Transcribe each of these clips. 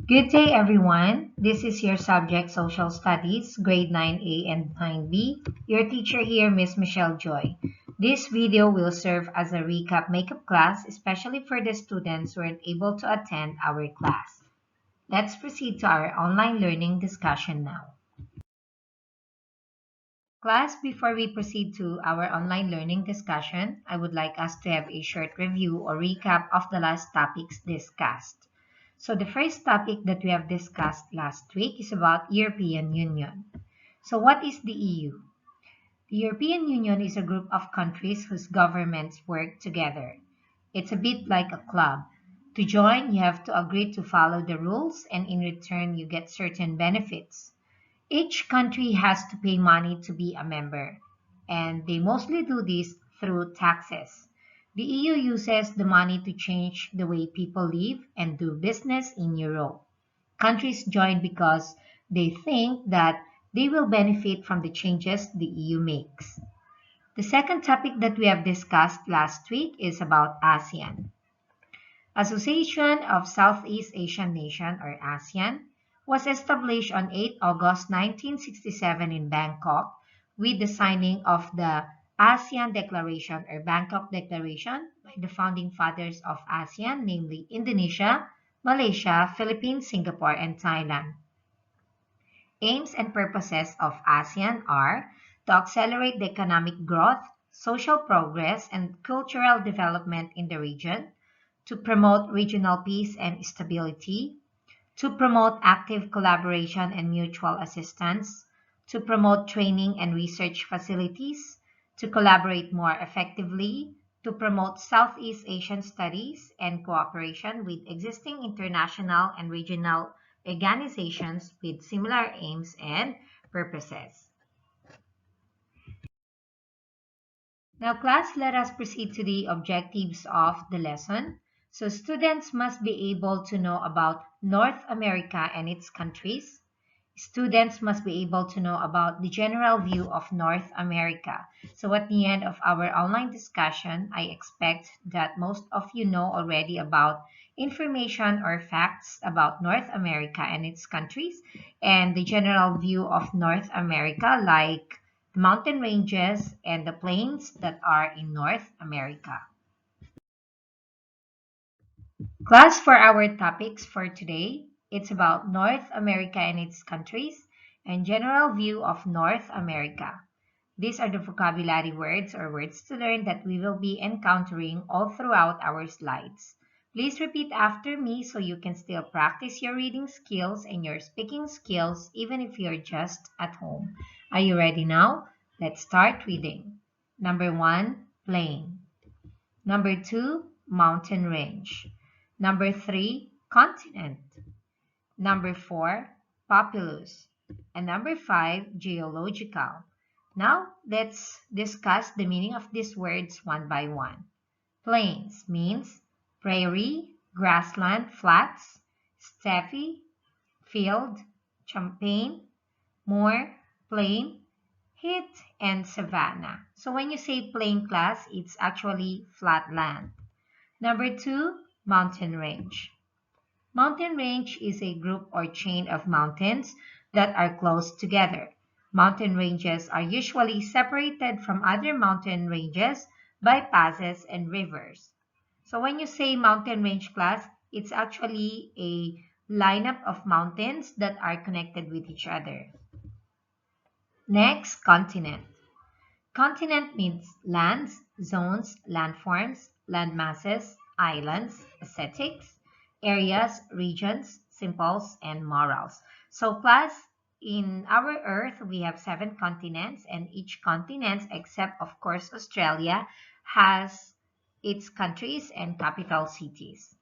Good day, everyone. This is your subject Social Studies, grade 9A and 9B. Your teacher here, Miss Michelle Joy. This video will serve as a recap makeup class, especially for the students who weren't able to attend our class. Let's proceed to our online learning discussion now. Class, before we proceed to our online learning discussion, I would like us to have a short review or recap of the last topics discussed. So the first topic that we have discussed last week is about European Union. So what is the EU? The European Union is a group of countries whose governments work together. It's a bit like a club. To join, you have to agree to follow the rules, and in return, you get certain benefits. Each country has to pay money to be a member, and they mostly do this through taxes. The EU uses the money to change the way people live and do business in Europe. Countries join because they think that they will benefit from the changes the EU makes. The second topic that we have discussed last week is about ASEAN. Association of Southeast Asian Nation or ASEAN was established on 8 August 1967 in Bangkok with the signing of the ASEAN Declaration or Bangkok Declaration by the founding fathers of ASEAN, namely Indonesia, Malaysia, Philippines, Singapore, and Thailand. Aims and purposes of ASEAN are to accelerate the economic growth, social progress, and cultural development in the region, to promote regional peace and stability, to promote active collaboration and mutual assistance, to promote training and research facilities, to collaborate more effectively, to promote Southeast Asian studies and cooperation with existing international and regional organizations with similar aims and purposes. Now, class, let us proceed to the objectives of the lesson. So, students must be able to know about North America and its countries. Students must be able to know about the general view of North America. So, at the end of our online discussion, I expect that most of you know already about information or facts about North America and its countries and the general view of North America, like the mountain ranges and the plains that are in North America. Class, for our topics for today, it's about North America and its countries and general view of North America. These are the vocabulary words or words to learn that we will be encountering all throughout our slides. Please repeat after me so you can still practice your reading skills and your speaking skills even if you're just at home. Are you ready now? Let's start reading. Number 1, plain. Number 2, mountain range. Number 3, continent. Number 4, populous. And number 5, geological. Now, let's discuss the meaning of these words one by one. Plains means prairie, grassland, flats, steppe, field, champaign, moor, plain, heath, and savanna. So when you say plain, class, it's actually flat land. Number 2, mountain range. Mountain range is a group or chain of mountains that are close together. Mountain ranges are usually separated from other mountain ranges by passes and rivers. So when you say mountain range, class, it's actually a lineup of mountains that are connected with each other. Next, continent. Continent means lands, zones, landforms, landmasses, islands, aesthetics, areas, regions, symbols, and morals. So, class, in our Earth, we have 7 continents, and each continent, except of course Australia, has its countries and capital cities.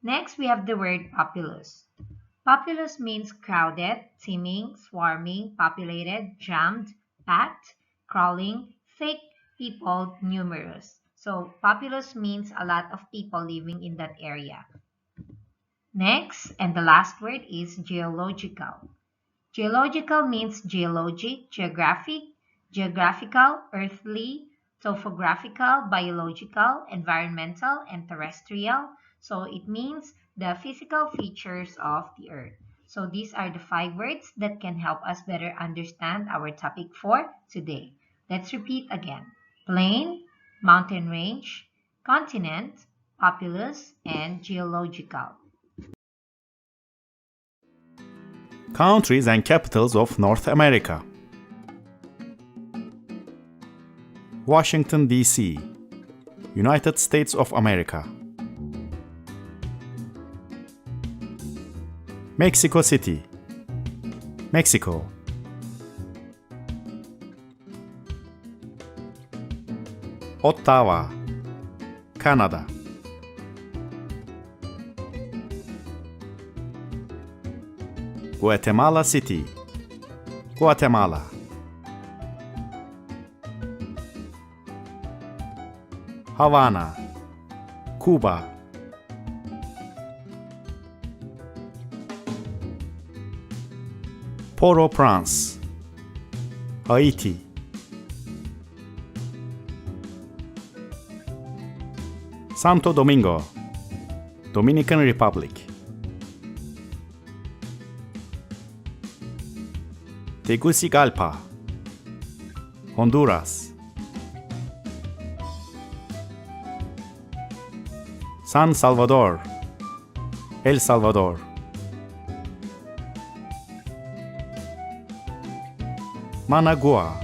Next, we have the word populous. Populous means crowded, teeming, swarming, populated, jammed, packed, crawling, thick, peopled, numerous. So populous means a lot of people living in that area. Next, and the last word is geological. Geological means geologic, geographic, geographical, earthly, topographical, biological, environmental, and terrestrial. So it means the physical features of the Earth. So these are the 5 words that can help us better understand our topic for today. Let's repeat again. Plain, mountain range, continent, populous, and geological. Countries and capitals of North America. Washington, D.C., United States of America. Mexico City, Mexico. Ottawa, Canada. Guatemala City, Guatemala. Havana, Cuba. Port-au-Prince, Haiti. Santo Domingo, Dominican Republic. Tegucigalpa, Honduras. San Salvador, El Salvador. Managua,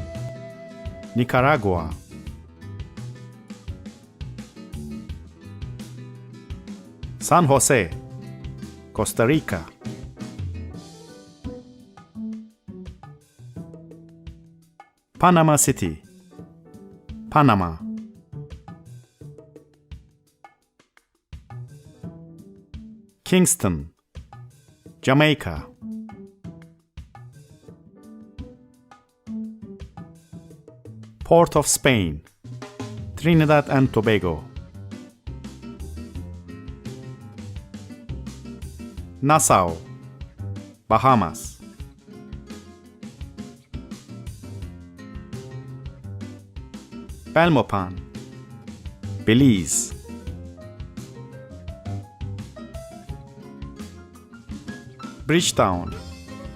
Nicaragua. San Jose, Costa Rica. Panama City, Panama. Kingston, Jamaica. Port of Spain, Trinidad and Tobago. Nassau, Bahamas. Belmopan, Belize. Bridgetown,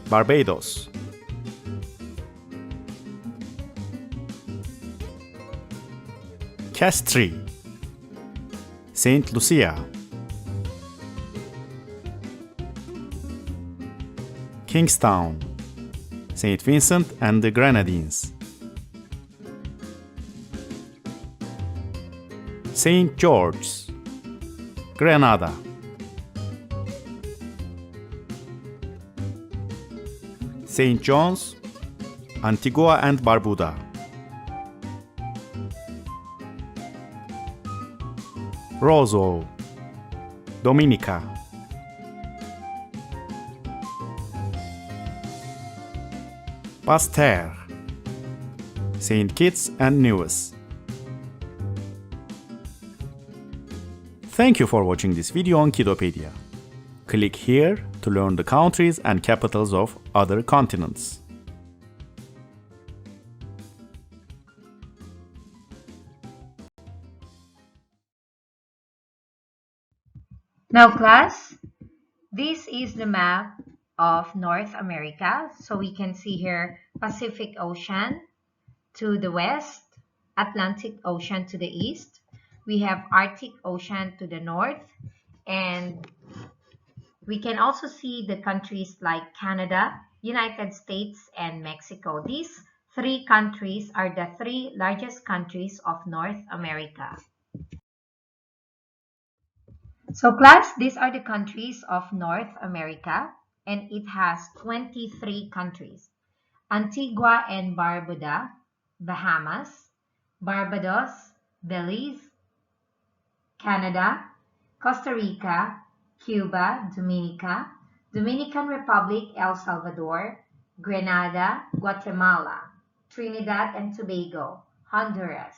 Barbados. Castries, Saint Lucia. Kingstown, Saint Vincent and the Grenadines. Saint George's, Grenada. Saint John's, Antigua and Barbuda. Roseau, Dominica. Pasteur, Saint Kitts and Nevis. Thank you for watching this video on Kidopedia. Click here to learn the countries and capitals of other continents. Now, class, this is the map of North America. So we can see here Pacific Ocean to the west, Atlantic Ocean to the east. We have Arctic Ocean to the north, and we can also see the countries like Canada, United States, and Mexico. These 3 countries are the 3 largest countries of North America. So class, these are the countries of North America, and it has 23 countries. Antigua and Barbuda, Bahamas, Barbados, Belize, Canada, Costa Rica, Cuba, Dominica, Dominican Republic, El Salvador, Grenada, Guatemala, Trinidad and Tobago, Honduras,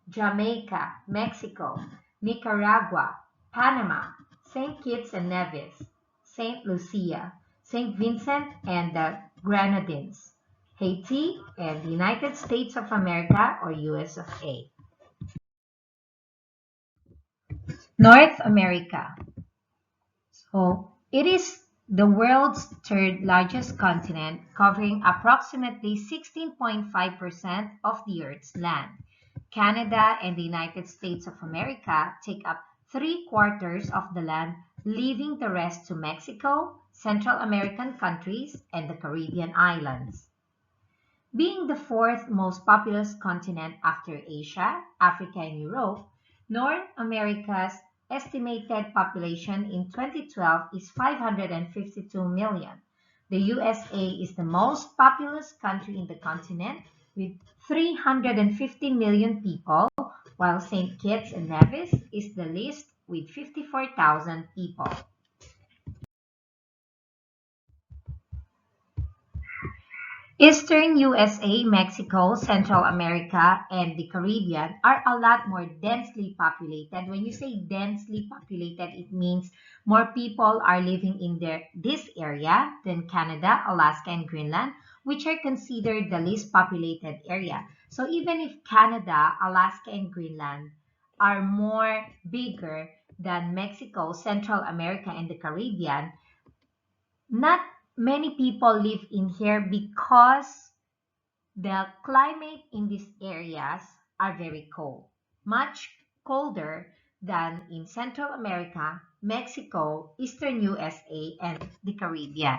Jamaica, Mexico, Nicaragua, Panama, St. Kitts and Nevis, St. Lucia, St. Vincent and the Grenadines, Haiti, and the United States of America or US of A. North America. Oh, it is the world's third largest continent, covering approximately 16.5% of the Earth's land. Canada and the United States of America take up three-quarters of the land, leaving the rest to Mexico, Central American countries, and the Caribbean islands. Being the fourth most populous continent after Asia, Africa, and Europe, North America's estimated population in 2012 is 552 million. The USA is the most populous country in the continent with 315 million people, while St. Kitts and Nevis is the least with 54,000 people. Eastern USA, Mexico, Central America, and the Caribbean are a lot more densely populated. When you say densely populated, it means more people are living in this area than Canada, Alaska, and Greenland, which are considered the least populated area. So even if Canada, Alaska, and Greenland are more bigger than Mexico, Central America, and the Caribbean, not many people live in here because the climate in these areas are very cold, much colder than in Central America, Mexico, Eastern USA, and the Caribbean.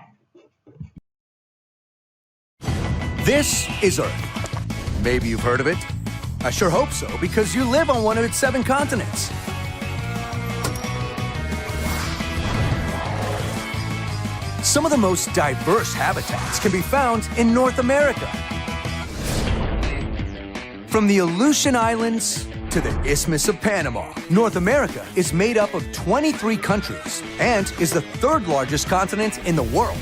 This is Earth. Maybe you've heard of it. I sure hope so, because you live on one of its 7 continents. Some of the most diverse habitats can be found in North America. From the Aleutian Islands to the Isthmus of Panama, North America is made up of 23 countries and is the 3rd largest continent in the world.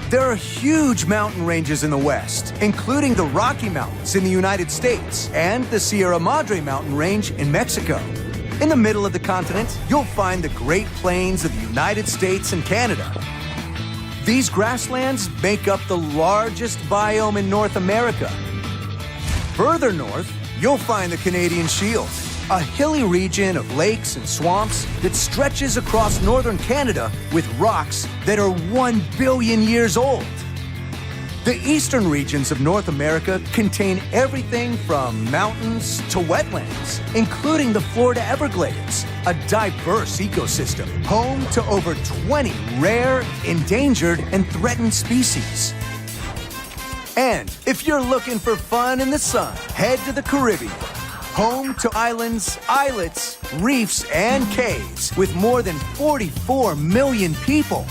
There are huge mountain ranges in the west, including the Rocky Mountains in the United States and the Sierra Madre mountain range in Mexico. In the middle of the continent, you'll find the Great Plains of the United States and Canada. These grasslands make up the largest biome in North America. Further north, you'll find the Canadian Shield, a hilly region of lakes and swamps that stretches across northern Canada with rocks that are 1 billion years old. The eastern regions of North America contain everything from mountains to wetlands, including the Florida Everglades, a diverse ecosystem home to over 20 rare, endangered, and threatened species. And if you're looking for fun in the sun, head to the Caribbean, home to islands, islets, reefs, and cays with more than 44 million people.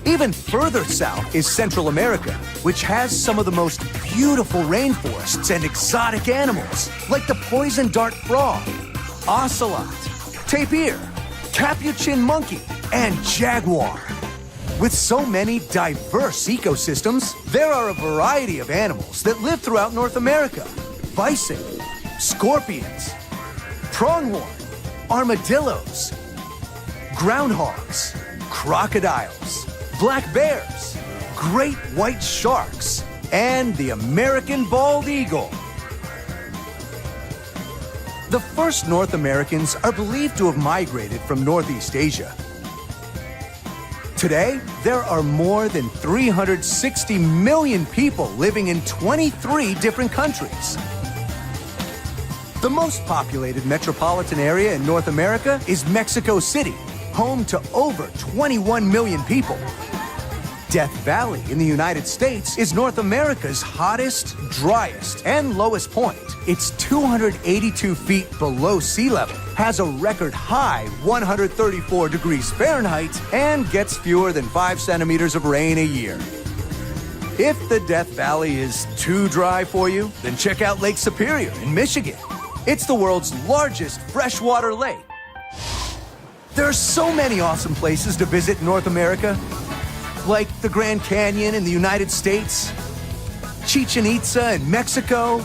Even further south is Central America, which has some of the most beautiful rainforests and exotic animals, like the poison dart frog, ocelot, tapir, capuchin monkey, and jaguar. With so many diverse ecosystems, there are a variety of animals that live throughout North America. Bison, scorpions, pronghorn, armadillos, groundhogs, crocodiles, black bears, great white sharks, and the American bald eagle. The first North Americans are believed to have migrated from Northeast Asia. Today, there are more than 360 million people living in 23 different countries. The most populated metropolitan area in North America is Mexico City, home to over 21 million people. Death Valley in the United States is North America's hottest, driest, and lowest point. It's 282 feet below sea level, has a record high 134 degrees Fahrenheit, and gets fewer than 5 centimeters of rain a year. If the Death Valley is too dry for you, then check out Lake Superior in Michigan. It's the world's largest freshwater lake. There are so many awesome places to visit in North America, like the Grand Canyon in the United States, Chichen Itza in Mexico,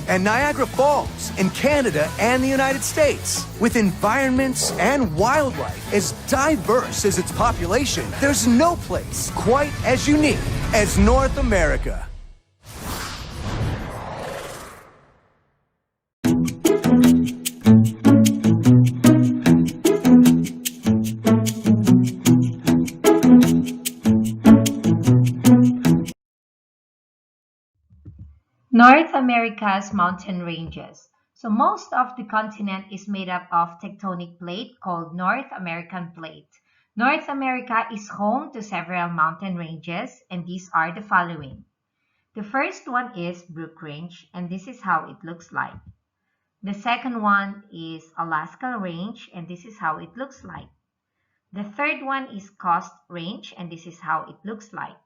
and Niagara Falls in Canada and the United States. With environments and wildlife as diverse as its population, there's no place quite as unique as North America. North America's mountain ranges. So most of the continent is made up of tectonic plate called North American plate. North America is home to several mountain ranges, and these are the following. The first one is Brook Range, and this is how it looks like. The second one is Alaska Range, and this is how it looks like. The third one is Coast Range, and this is how it looks like.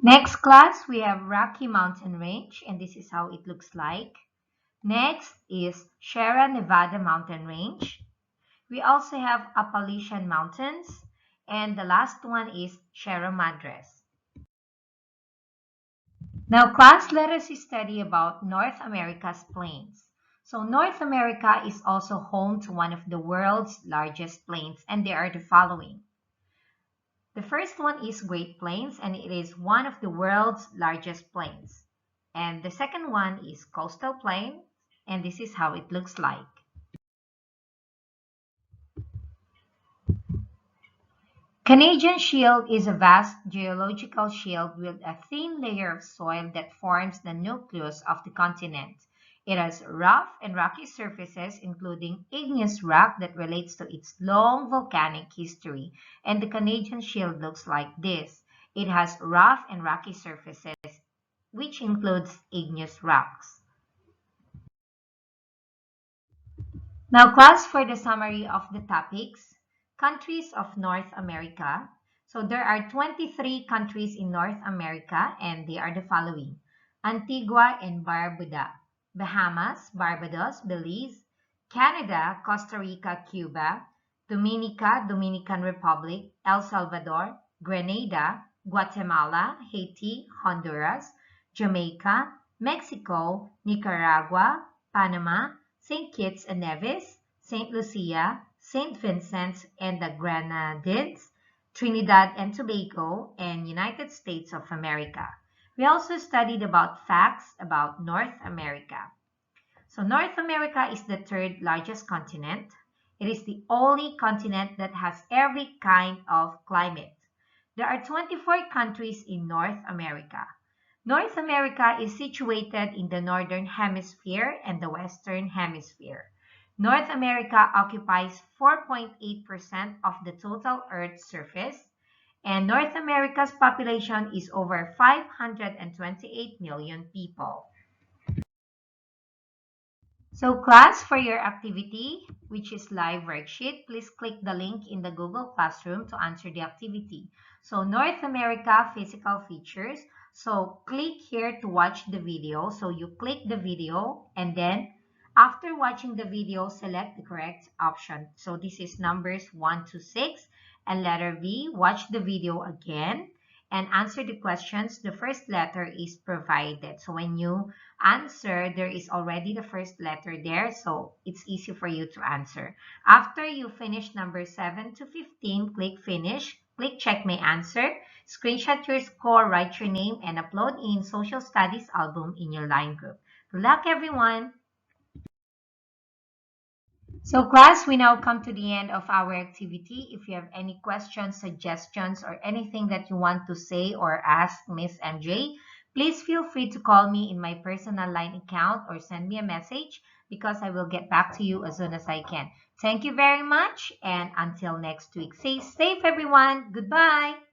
Next class, we have Rocky Mountain Range, and this is how it looks like. Next is Sierra Nevada Mountain Range. We also have Appalachian Mountains, and the last one is Sierra Madres. Now, class, let us study about North America's plains. So, North America is also home to one of the world's largest plains, and they are the following. The first one is Great Plains, and it is one of the world's largest plains. And the second one is Coastal Plain, and this is how it looks like. Canadian Shield is a vast geological shield with a thin layer of soil that forms the nucleus of the continent. It has rough and rocky surfaces, including igneous rock that relates to its long volcanic history. And the Canadian Shield looks like this. It has rough and rocky surfaces, which includes igneous rocks. Now, class, for the summary of the topics. Countries of North America. So there are 23 countries in North America, and they are the following. Antigua and Barbuda, Bahamas, Barbados, Belize, Canada, Costa Rica, Cuba, Dominica, Dominican Republic, El Salvador, Grenada, Guatemala, Haiti, Honduras, Jamaica, Mexico, Nicaragua, Panama, St. Kitts and Nevis, St. Lucia, St. Vincent and the Grenadines, Trinidad and Tobago, and United States of America. We also studied about facts about North America. So North America is the third largest continent. It is the only continent that has every kind of climate. There are 24 countries in North America. North America is situated in the Northern Hemisphere and the Western Hemisphere. North America occupies 4.8% of the total Earth's surface, and North America's population is over 528 million people. So class, for your activity, which is live worksheet, please click the link in the Google Classroom to answer the activity. So North America physical features. So click here to watch the video. So you click the video, and then after watching the video, select the correct option. So this is numbers 1 to 6, and letter B, watch the video again and answer the questions. The first letter is provided. So when you answer, there is already the first letter there, so it's easy for you to answer. After you finish number 7 to 15, click finish, click check my answer, screenshot your score, write your name, and upload in social studies album in your line group. Good luck, everyone! So class, we now come to the end of our activity. If you have any questions, suggestions, or anything that you want to say or ask Miss MJ, please feel free to call me in my personal line account or send me a message, because I will get back to you as soon as I can. Thank you very much, and until next week, stay safe, everyone. Goodbye.